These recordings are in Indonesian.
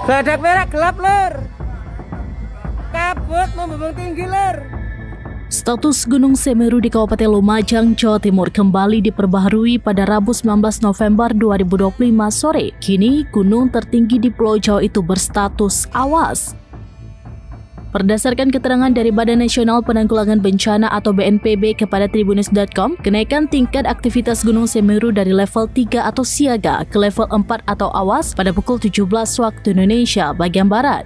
Badak merah gelap lur. Kabut membumbung tinggi lur. Status Gunung Semeru di Kabupaten Lumajang, Jawa Timur kembali diperbaharui pada Rabu 19 November 2025 sore. Kini gunung tertinggi di Pulau Jawa itu berstatus awas. Berdasarkan keterangan dari Badan Nasional Penanggulangan Bencana atau BNPB kepada Tribunnews.com, kenaikan tingkat aktivitas Gunung Semeru dari level 3 atau siaga ke level 4 atau awas pada pukul 17 waktu Indonesia bagian Barat.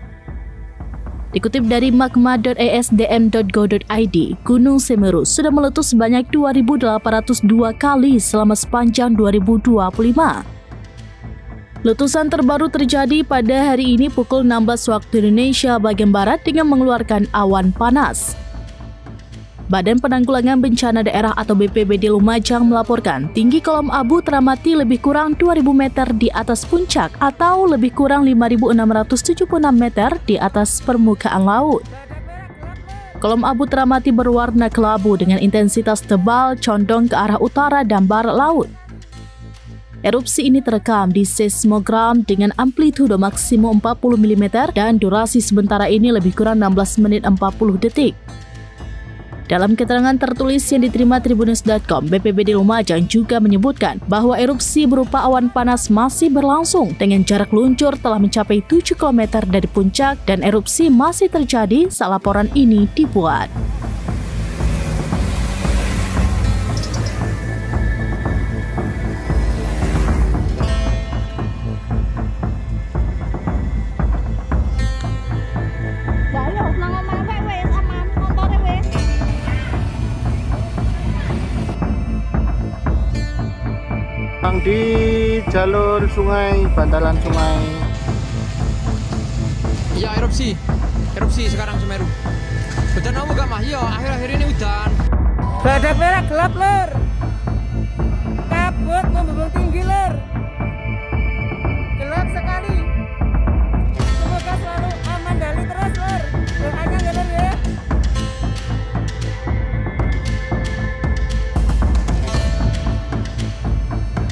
Dikutip dari magma.esdm.go.id, Gunung Semeru sudah meletus sebanyak 2.802 kali selama sepanjang 2025. Letusan terbaru terjadi pada hari ini pukul 16 waktu Indonesia bagian Barat dengan mengeluarkan awan panas. Badan Penanggulangan Bencana Daerah atau BPBD Lumajang melaporkan tinggi kolom abu teramati lebih kurang 2.000 meter di atas puncak atau lebih kurang 5.676 meter di atas permukaan laut. Kolom abu teramati berwarna kelabu dengan intensitas tebal condong ke arah utara dan barat laut. Erupsi ini terekam di seismogram dengan amplitudo maksimum 40 mm dan durasi sementara ini lebih kurang 16 menit 40 detik. Dalam keterangan tertulis yang diterima Tribunnews.com, BPBD Lumajang juga menyebutkan bahwa erupsi berupa awan panas masih berlangsung dengan jarak luncur telah mencapai 7 km dari puncak dan erupsi masih terjadi saat laporan ini dibuat. Di jalur sungai, bantalan sungai. Ya, erupsi sekarang Semeru. Hujan kamu gak mah? Iya, akhir-akhir ini hujan. Badak merah gelap lur. Kabut membumbung tinggi lur. Gelap sekali. Semoga selalu aman dali terus lur. Doanya ya lur ya.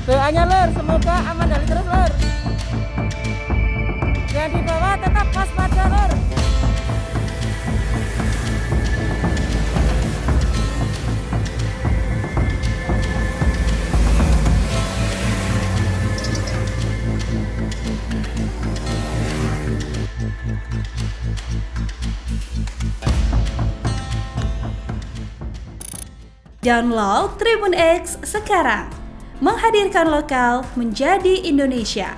Doanya lur, semoga aman dari terus lur. Yang di bawah tetap waspada lur. Download Tribun X sekarang. Menghadirkan lokal menjadi Indonesia.